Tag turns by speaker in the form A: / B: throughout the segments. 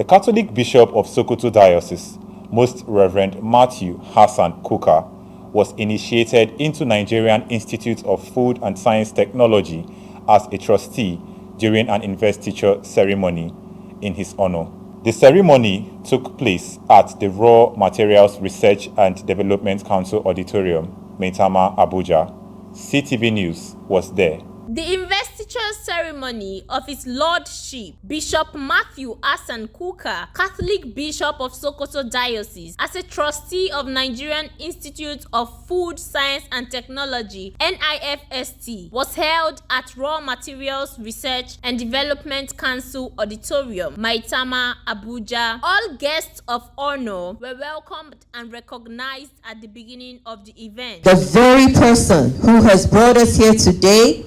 A: The Catholic Bishop of Sokoto Diocese, Most Reverend Matthew Hassan Kukah, was initiated into Nigerian Institute of Food and Science Technology as a trustee during an investiture ceremony in his honor. The ceremony took place at the Raw Materials Research and Development Council Auditorium, Maitama, Abuja. CTV News was there.
B: The investiture ceremony of His Lordship, Bishop Matthew Hassan Kukah, Catholic Bishop of Sokoto Diocese, as a trustee of Nigerian Institute of Food, Science and Technology, NIFST, was held at Raw Materials Research and Development Council Auditorium, Maitama, Abuja. All guests of honor were welcomed and recognized at the beginning of the event.
C: The very person who has brought us here today,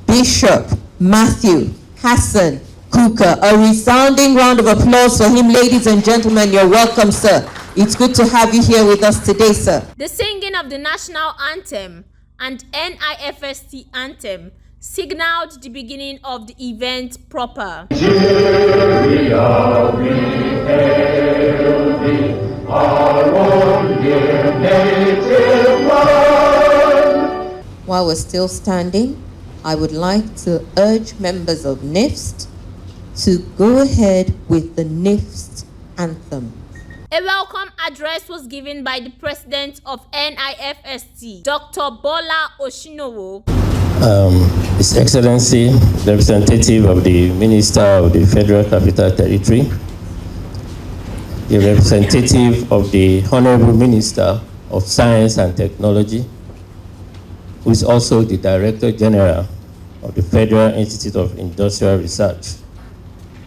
C: Bishop Matthew Hassan Kukah. A resounding round of applause for him, ladies and gentlemen. You're welcome, sir. It's good to have you here with us today, sir.
B: The singing of the national anthem and NIFST anthem signaled the beginning of the event proper. Nigeria, we hail thee, our one dear native land.
C: While we're still standing, I would like to urge members of NIFST to go ahead with the NIFST anthem.
B: A welcome address was given by the president of NIFST, Dr. Bola Oshinowo.
D: His Excellency, the representative of the Minister of the Federal Capital Territory, the representative of the Honorable Minister of Science and Technology, who is also the Director General of the Federal Institute of Industrial Research,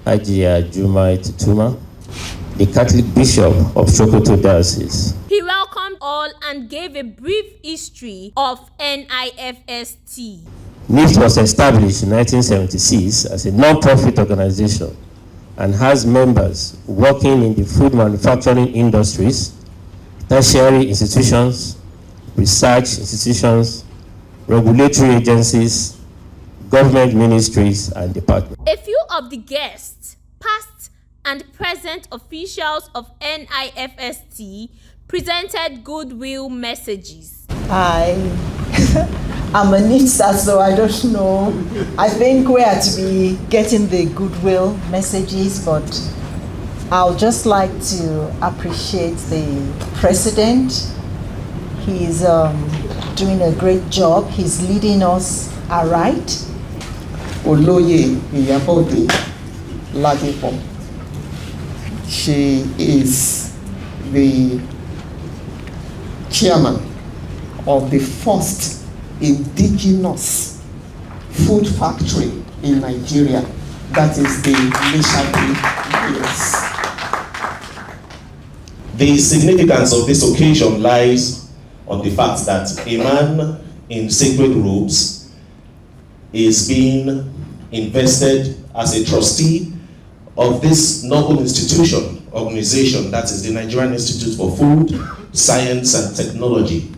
D: Hajiya Jumai Tutuma, the Catholic Bishop of Sokoto Diocese.
B: He welcomed all and gave a brief history of NIFST.
D: NIFST was established in 1976 as a non-profit organization and has members working in the food manufacturing industries, tertiary institutions, research institutions, regulatory agencies, government ministries and departments.
B: A few of the guests, past and present officials of NIFST, presented goodwill messages.
E: I'm a NIFST, so I don't know. I think we are to be getting the goodwill messages, but I'll just like to appreciate the president. He's doing a great job. He's leading us aright.
F: Olóyè Ìyábọ̀dé Ládépọ̀. She is the chairman of the first indigenous food factory in Nigeria. That is the Nishadi Mills.
G: The significance of this occasion lies on the fact that a man in sacred robes is being invested as a trustee of this noble organization, that is the Nigerian Institute for Food, Science and Technology.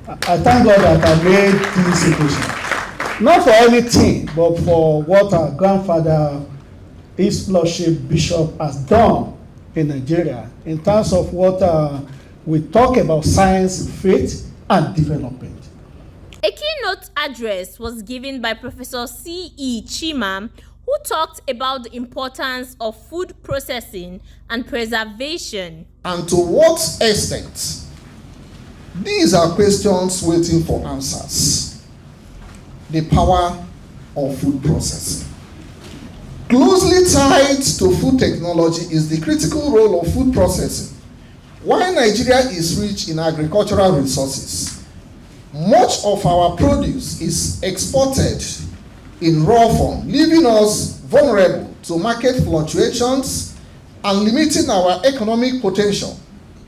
H: I thank God that I made this occasion. Not for anything, but for what our grandfather, His Lordship Bishop, has done in Nigeria in terms of what we talk about science, faith, and development.
B: A keynote address was given by Professor C.E. Chima, who talked about the importance of food processing and preservation.
I: And to what extent? These are questions waiting for answers. The power of food processing. Closely tied to food technology is the critical role of food processing. While Nigeria is rich in agricultural resources, much of our produce is exported in raw form, leaving us vulnerable to market fluctuations and limiting our economic potential.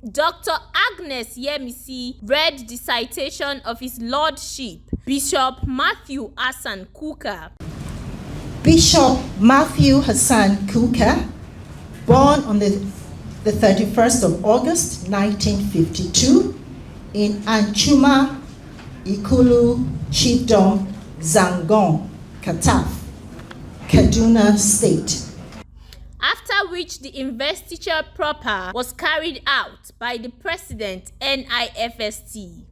B: Dr. Agnes Yemisi read the citation of His Lordship, Bishop Matthew Hassan Kukah.
E: Bishop Matthew Hassan Kukah, born on the 31st of August 1952 in Anchuma, Ikulu, Chiefdom, Zangon, Kataf, Kaduna State.
B: After which the investiture proper was carried out by the President NIFST.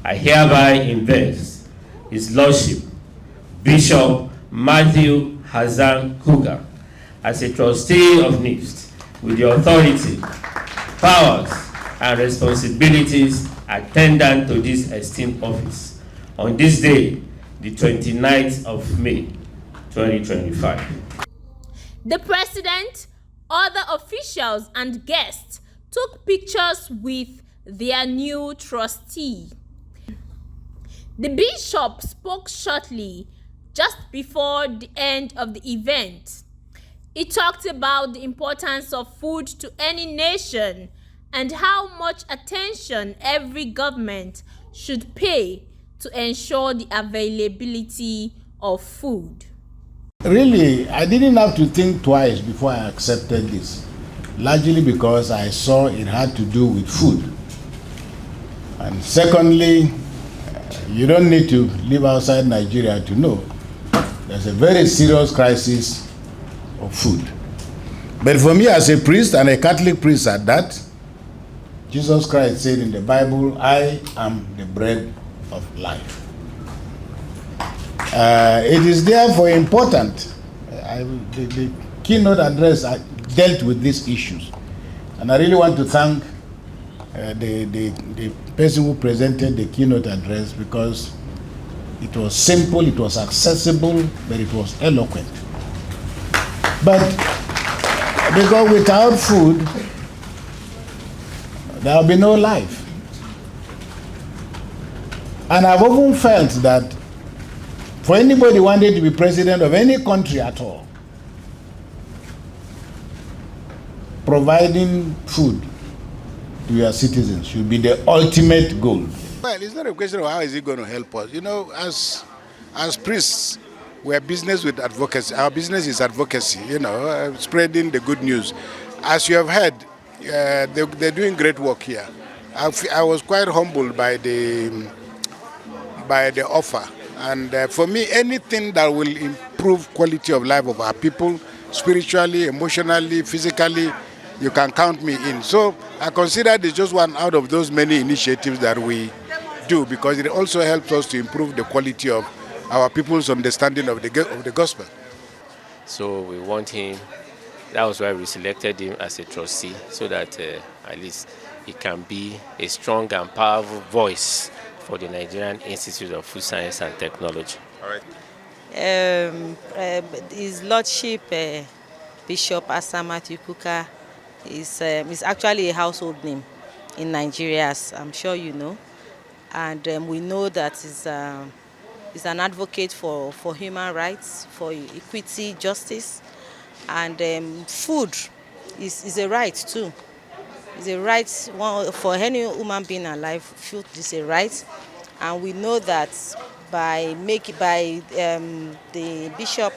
D: I hereby invest His Lordship, Bishop Matthew Hassan Kukah, as a trustee of NIFST with the authority, powers, and responsibilities attendant to this esteemed office on this day, the 29th of May, 2025.
B: The President, other officials, and guests took pictures with their new trustee. The bishop spoke shortly just before the end of the event. He talked about the importance of food to any nation and how much attention every government should pay to ensure the availability of food.
J: Really, I didn't have to think twice before I accepted this, largely because I saw it had to do with food. And secondly, you don't need to live outside Nigeria to know there's a very serious crisis of food. But for me as a priest, and a Catholic priest at that, Jesus Christ said in the Bible, I am the bread of life. It is therefore important. The keynote address dealt with these issues. And I really want to thank the person who presented the keynote address, because it was simple, it was accessible, but it was eloquent. But because without food, there will be no life. And I've often felt that for anybody wanting to be president of any country at all, providing food to your citizens should be the ultimate goal. Well, it's not a question of how is it going to help us. You know, as priests, we're business with advocacy. Our business is advocacy, you know, spreading the good news. As you have heard, they're doing great work here. I was quite humbled by the offer. And for me, anything that will improve quality of life of our people, spiritually, emotionally, physically, you can count me in. So I consider this just one out of those many initiatives that we do, because it also helps us to improve the quality of our people's understanding of the gospel.
D: So we want him, that was why we selected him as a trustee, so that at least he can be a strong and powerful voice for the Nigerian Institute of Food Science and Technology.
K: All right. His Lordship, Bishop Hassan Matthew Kukah, is actually a household name in Nigeria, as I'm sure you know. And we know that he's an advocate for human rights, for equity, justice. And food is a right too. It's a right for any human being alive. Food is a right, and we know that by the bishop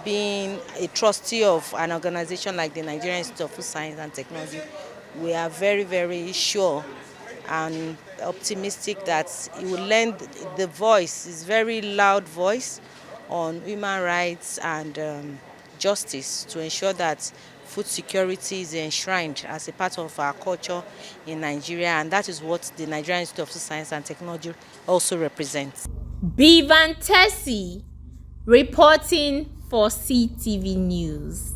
K: being a trustee of an organization like the Nigerian Institute of Food Science and Technology, we are very, very sure and optimistic that he will lend the voice, his very loud voice, on human rights and justice, to ensure that food security is enshrined as a part of our culture in Nigeria, and that is what the Nigerian Institute of Science and Technology also represents.
B: Bevan Tessie reporting for CTV News.